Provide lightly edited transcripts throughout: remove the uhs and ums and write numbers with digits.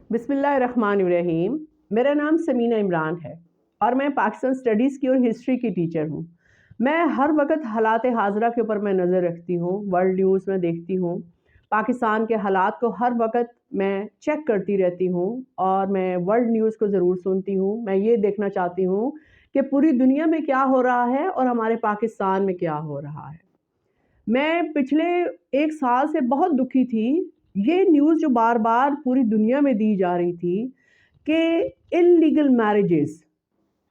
बिस्मिल्लाहिर्रहमानिर्रहीम। मेरा नाम समीना इमरान है और मैं पाकिस्तान स्टडीज़ की और हिस्ट्री की टीचर हूँ। मैं हर वक्त हालात हाज़िरा के ऊपर मैं नज़र रखती हूँ, वर्ल्ड न्यूज़ में देखती हूँ, पाकिस्तान के हालात को हर वक्त मैं चेक करती रहती हूँ और मैं वर्ल्ड न्यूज़ को ज़रूर सुनती हूँ। मैं ये देखना चाहती हूँ कि पूरी दुनिया में क्या हो रहा है और हमारे पाकिस्तान में क्या हो रहा है। मैं पिछले 1 साल से बहुत दुखी थी। ये न्यूज़ जो बार बार पूरी दुनिया में दी जा रही थी कि इल्लीगल मैरिजेस,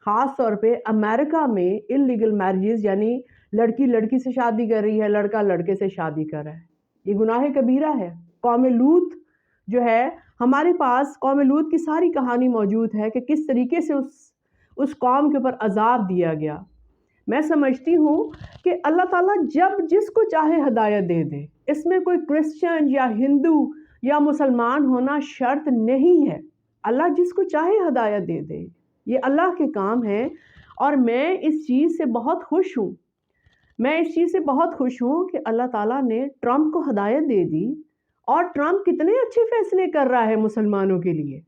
ख़ास तौर पे अमेरिका में इल्लीगल मैरिजेस, यानी लड़की लड़की से शादी कर रही है, लड़का लड़के से शादी कर रहा है। ये गुनाह कबीरा है। कौम लूत जो है, हमारे पास कौम लूत की सारी कहानी मौजूद है कि किस तरीके से उस कौम के ऊपर अज़ाब दिया गया। मैं समझती हूँ कि अल्लाह ताला जब जिसको चाहे हदायत दे दे। इसमें कोई क्रिश्चियन या हिंदू या मुसलमान होना शर्त नहीं है। अल्लाह जिसको चाहे हदायत दे दे, ये अल्लाह के काम है। और मैं इस चीज़ से बहुत खुश हूँ। कि अल्लाह ताला ने ट्रंप को हदायत दे दी और ट्रंप कितने अच्छे फैसले कर रहा है मुसलमानों के लिए।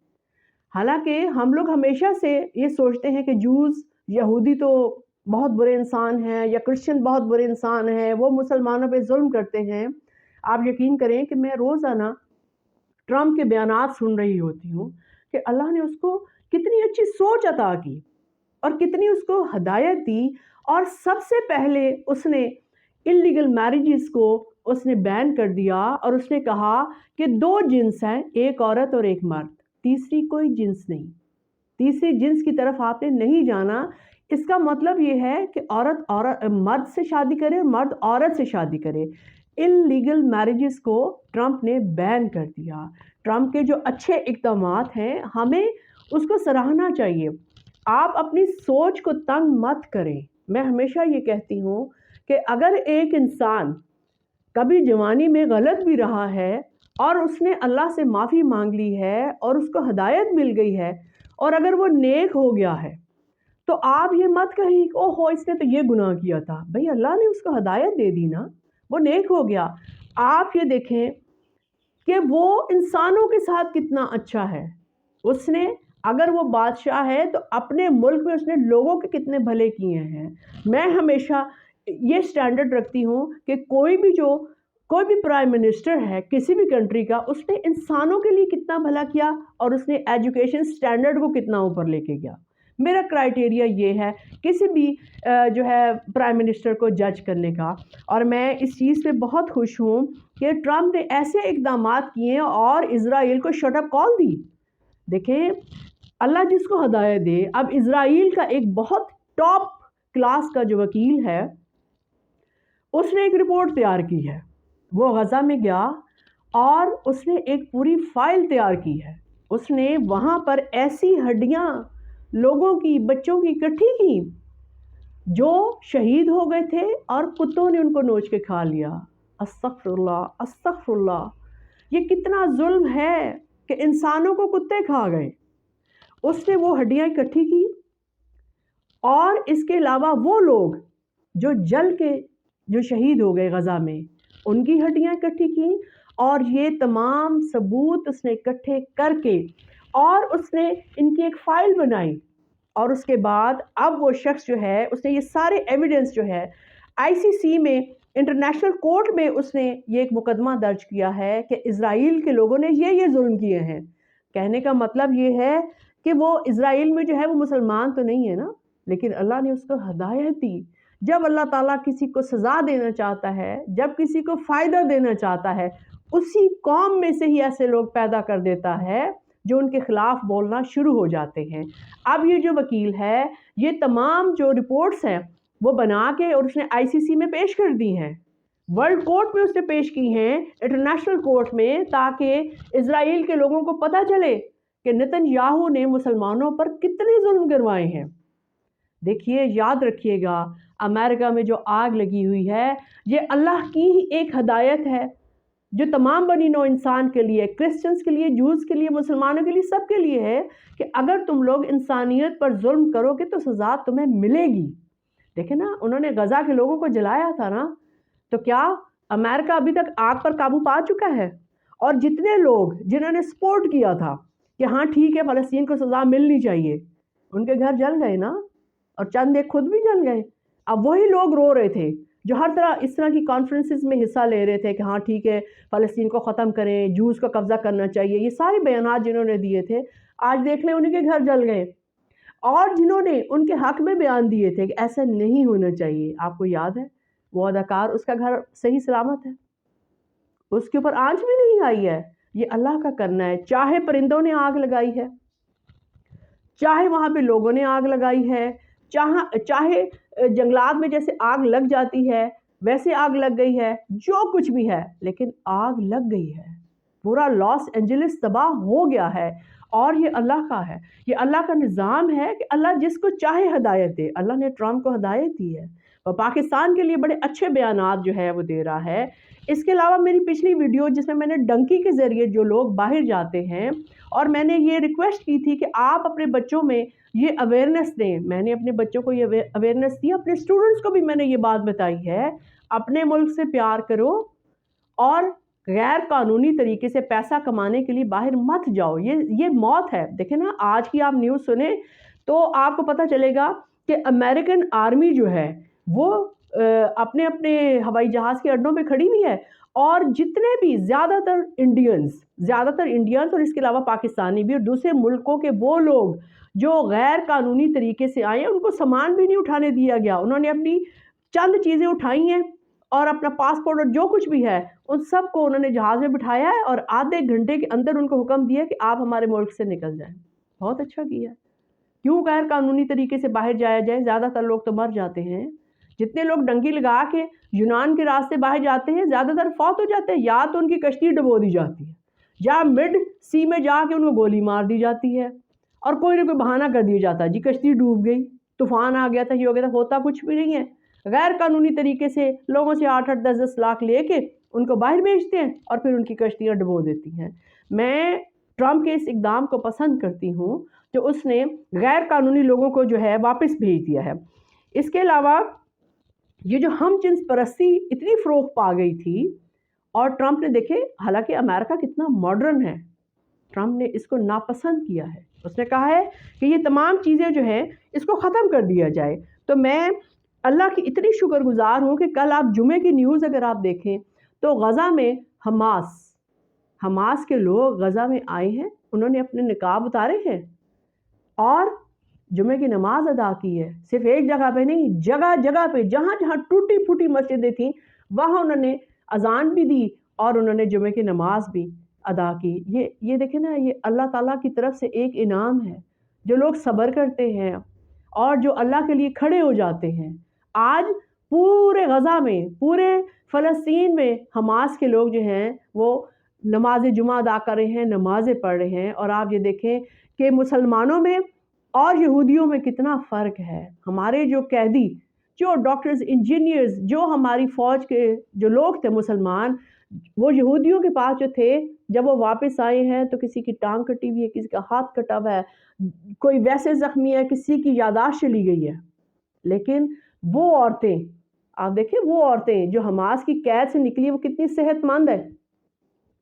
हालांकि हम लोग हमेशा से ये सोचते हैं कि जूस, यहूदी तो बहुत बुरे इंसान हैं या क्रिश्चियन बहुत बुरे इंसान हैं, वो मुसलमानों पे जुल्म करते हैं। आप यकीन करें कि मैं रोज़ाना ट्रंप के बयानात सुन रही होती हूँ कि अल्लाह ने उसको कितनी अच्छी सोच अता की और कितनी उसको हदायत दी। और सबसे पहले उसने इल्लीगल मैरिजेस को उसने बैन कर दिया और उसने कहा कि 2 जिन्स हैं, एक औरत और एक मर्द, तीसरी कोई जिन्स नहीं। तीसरी जिन्स की तरफ आपने नहीं जाना। इसका मतलब ये है कि औरत मर्द से शादी करे और मर्द औरत से शादी करे। इल्लीगल मैरिजेस को ट्रंप ने बैन कर दिया। ट्रंप के जो अच्छे इक़दामात हैं, हमें उसको सराहना चाहिए। आप अपनी सोच को तंग मत करें। मैं हमेशा ये कहती हूँ कि अगर एक इंसान कभी जवानी में गलत भी रहा है और उसने अल्लाह से माफ़ी मांग ली है और उसको हदायत मिल गई है और अगर वो नेक हो गया है, तो आप ये मत कहिए कि ओहो इसने तो ये गुनाह किया था। भाई अल्लाह ने उसको हदायत दे दी ना, वो नेक हो गया। आप ये देखें कि वो इंसानों के साथ कितना अच्छा है। उसने, अगर वो बादशाह है तो अपने मुल्क में उसने लोगों के कितने भले किए हैं। मैं हमेशा ये स्टैंडर्ड रखती हूँ कि कोई भी प्राइम मिनिस्टर है किसी भी कंट्री का, उसने इंसानों के लिए कितना भला किया और उसने एजुकेशन स्टैंडर्ड को कितना ऊपर लेके गया। मेरा क्राइटेरिया ये है किसी भी जो है प्राइम मिनिस्टर को जज करने का। और मैं इस चीज़ पे बहुत खुश हूँ कि ट्रंप ने ऐसे इक़दामात किए और इज़राइल को शट अप कॉल दी। देखें, अल्लाह जिसको हदायत दे। अब इज़राइल का एक बहुत टॉप क्लास का जो वकील है, उसने एक रिपोर्ट तैयार की है। वो गज़ा में गया और उसने एक पूरी फाइल तैयार की है। उसने वहाँ पर ऐसी हड्डियाँ लोगों की, बच्चों की इकट्ठी की जो शहीद हो गए थे और कुत्तों ने उनको नोच के खा लिया। अस्तग़फिरुल्लाह, अस्तग़फिरुल्लाह। ये कितना जुल्म है कि इंसानों को कुत्ते खा गए। उसने वो हड्डियाँ इकट्ठी की और इसके अलावा वो लोग जो जल के जो शहीद हो गए गज़ा में, उनकी हड्डियाँ इकट्ठी की और ये तमाम सबूत उसने इकट्ठे करके और उसने इनकी एक फ़ाइल बनाई। और उसके बाद अब वो शख्स जो है, उसने ये सारे एविडेंस जो है आईसीसी में, इंटरनेशनल कोर्ट में, उसने ये एक मुकदमा दर्ज किया है कि इज़राइल के लोगों ने ये जुल्म किए हैं। कहने का मतलब ये है कि वो इज़राइल में जो है वो मुसलमान तो नहीं है ना, लेकिन अल्लाह ने उसको हदायत दी। जब अल्लाह ताला किसी को सज़ा देना चाहता है, जब किसी को फ़ायदा देना चाहता है, उसी कौम में से ही ऐसे लोग पैदा कर देता है जो उनके ख़िलाफ़ बोलना शुरू हो जाते हैं। अब ये जो वकील है, ये तमाम जो रिपोर्ट्स हैं वो बना के और उसने आईसीसी में पेश कर दी हैं, वर्ल्ड कोर्ट में उसने पेश की हैं, इंटरनेशनल कोर्ट में, ताकि इज़राइल के लोगों को पता चले कि नेतन्याहू ने मुसलमानों पर कितने जुल्म करवाए हैं। देखिए, याद रखिएगा, अमेरिका में जो आग लगी हुई है, ये अल्लाह की ही एक हदायत है जो तमाम बनी नौ इंसान के लिए, क्रिश्चियंस के लिए, जूस के लिए, मुसलमानों के लिए, सब के लिए है कि अगर तुम लोग इंसानियत पर जुल्म करोगे तो सज़ा तुम्हें मिलेगी। देखे ना, उन्होंने गज़ा के लोगों को जलाया था ना, तो क्या अमेरिका अभी तक आग पर काबू पा चुका है? और जितने लोग जिन्होंने सपोर्ट किया था کہ ہاں ٹھیک ہے فلسطین کو سزا ملنی چاہیے، ان کے گھر جل گئے نا، اور چند ایک خود بھی جل گئے۔ اب وہی لوگ رو رہے تھے جو ہر طرح اس طرح کی کانفرنسز میں حصہ لے رہے تھے کہ ہاں ٹھیک ہے فلسطین کو ختم کریں، جوز کو قبضہ کرنا چاہیے، یہ سارے بیانات جنہوں نے دیے تھے آج دیکھ لیں ان کے گھر جل گئے۔ اور جنہوں نے ان کے حق میں بیان دیے تھے کہ ایسا نہیں ہونا چاہیے، آپ کو یاد ہے وہ اداکار، اس کا گھر صحیح سلامت ہے، اس کے اوپر آنچ بھی نہیں آئی ہے۔ یہ اللہ کا کرنا ہے، چاہے پرندوں نے آگ لگائی ہے، چاہے وہاں پہ لوگوں نے آگ لگائی ہے، چاہے جنگلات میں جیسے آگ لگ جاتی ہے ویسے آگ لگ گئی ہے، جو کچھ بھی ہے، لیکن آگ لگ گئی ہے، پورا لاس اینجلس تباہ ہو گیا ہے، اور یہ اللہ کا ہے، یہ اللہ کا نظام ہے کہ اللہ جس کو چاہے ہدایت دے۔ اللہ نے ٹرمپ کو ہدایت دی ہے اور پاکستان کے لیے بڑے اچھے بیانات جو ہے وہ دے رہا ہے۔ اس کے علاوہ میری پچھلی ویڈیو جس میں نے ڈنکی کے ذریعے جو لوگ باہر جاتے ہیں، اور میں نے یہ ریکویسٹ کی تھی کہ آپ اپنے بچوں میں یہ اویئرنیس دیں، میں نے اپنے بچوں کو یہ اویئرنیس دی، اپنے اسٹوڈنٹس کو بھی میں نے یہ بات بتائی ہے، اپنے ملک سے پیار کرو اور غیر قانونی طریقے سے پیسہ کمانے کے لیے باہر مت جاؤ، یہ موت ہے۔ دیکھیں نا آج کی آپ نیوز سنیں تو آپ کو پتہ چلے گا کہ امریکن آرمی جو ہے وہ اپنے ہوائی جہاز کے اڈوں پہ کھڑی ہوئی ہے، اور جتنے بھی زیادہ تر انڈینز اور اس کے علاوہ پاکستانی بھی اور دوسرے ملکوں کے وہ لوگ جو غیر قانونی طریقے سے آئے ہیں ان کو سامان بھی نہیں اٹھانے دیا گیا، انہوں نے اپنی چند چیزیں اٹھائی ہیں اور اپنا پاسپورٹ اور جو کچھ بھی ہے ان سب کو انہوں نے جہاز میں بٹھایا ہے، اور آدھے گھنٹے کے اندر ان کو حکم دیا کہ آپ ہمارے ملک سے نکل جائیں۔ بہت اچھا کیا، کیوں غیر قانونی طریقے سے باہر جایا جائے؟ زیادہ تر لوگ تو مر جاتے ہیں، جتنے لوگ ڈنکی لگا کے یونان کے راستے باہر جاتے ہیں زیادہ تر فوت ہو جاتے ہیں، یا تو ان کی کشتی ڈبو دی جاتی ہے یا مڈ سی میں جا کے ان کو گولی مار دی جاتی ہے، اور کوئی نہ کوئی بہانہ کر دیا جاتا ہے جی کشتی ڈوب گئی، طوفان آ گیا تھا، یہ ہو گیا تھا، ہوتا کچھ بھی نہیں ہے۔ غیر قانونی طریقے سے لوگوں سے 8-8 10-10 لاکھ لے کے ان کو باہر بھیجتے ہیں اور پھر ان کی کشتیاں ڈبو دیتی ہیں۔ میں ٹرمپ کے اس اقدام کو پسند کرتی ہوں جو اس نے غیر قانونی لوگوں کو جو ہے واپس بھیج دیا ہے۔ اس کے علاوہ یہ جو ہم جنس پرستی اتنی فروغ پا گئی تھی، اور ٹرمپ نے دیکھے حالانکہ امریکہ کتنا ماڈرن ہے، ٹرمپ نے اس کو ناپسند کیا ہے، اس نے کہا ہے کہ یہ تمام چیزیں جو ہیں اس کو ختم کر دیا جائے۔ تو میں اللہ کی اتنی شکر گزار ہوں کہ کل آپ جمعے کی نیوز اگر آپ دیکھیں تو غزہ میں حماس کے لوگ غزہ میں آئے ہیں، انہوں نے اپنے نقاب اتارے ہیں اور جمعے کی نماز ادا کی ہے، صرف ایک جگہ پہ نہیں، جگہ جگہ پہ جہاں جہاں ٹوٹی پھوٹی مسجدیں تھیں وہاں انہوں نے اذان بھی دی اور انہوں نے جمعے کی نماز بھی ادا کی۔ یہ دیکھیں نا، یہ اللہ تعالیٰ کی طرف سے ایک انعام ہے، جو لوگ صبر کرتے ہیں اور جو اللہ کے لیے کھڑے ہو جاتے ہیں۔ آج پورے غزہ میں، پورے فلسطین میں حماس کے لوگ جو ہیں وہ نماز جمعہ ادا کر رہے ہیں، نمازیں پڑھ رہے ہیں، اور آپ یہ دیکھیں کہ مسلمانوں میں اور یہودیوں میں کتنا فرق ہے۔ ہمارے جو قیدی، جو ڈاکٹرز، انجینئرز، جو ہماری فوج کے جو لوگ تھے مسلمان، وہ یہودیوں کے پاس جو تھے جب وہ واپس آئے ہیں تو کسی کی ٹانگ کٹی ہوئی ہے، کسی کا ہاتھ کٹا ہوا ہے، کوئی ویسے زخمی ہے، کسی کی یادداشت چلی گئی ہے، لیکن وہ عورتیں، آپ دیکھیں وہ عورتیں جو حماس کی قید سے نکلی ہیں وہ کتنی صحت مند ہے،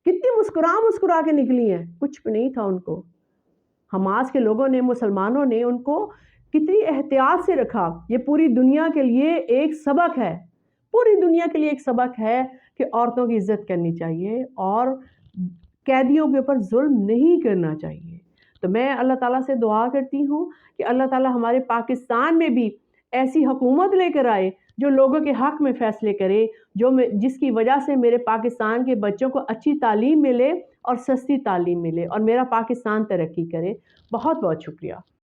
کتنی مسکرا کے نکلی ہیں، کچھ بھی نہیں تھا ان کو۔ حماس کے لوگوں نے، مسلمانوں نے ان کو کتنی احتیاط سے رکھا۔ یہ پوری دنیا کے لیے ایک سبق ہے، پوری دنیا کے لیے ایک سبق ہے کہ عورتوں کی عزت کرنی چاہیے اور قیدیوں کے اوپر ظلم نہیں کرنا چاہیے۔ تو میں اللہ تعالیٰ سے دعا کرتی ہوں کہ اللہ تعالیٰ ہمارے پاکستان میں بھی ایسی حکومت لے کر آئے جو لوگوں کے حق میں فیصلے کرے، جس کی وجہ سے میرے پاکستان کے بچوں کو اچھی تعلیم ملے اور سستی تعلیم ملے اور میرا پاکستان ترقی کرے۔ بہت بہت شکریہ۔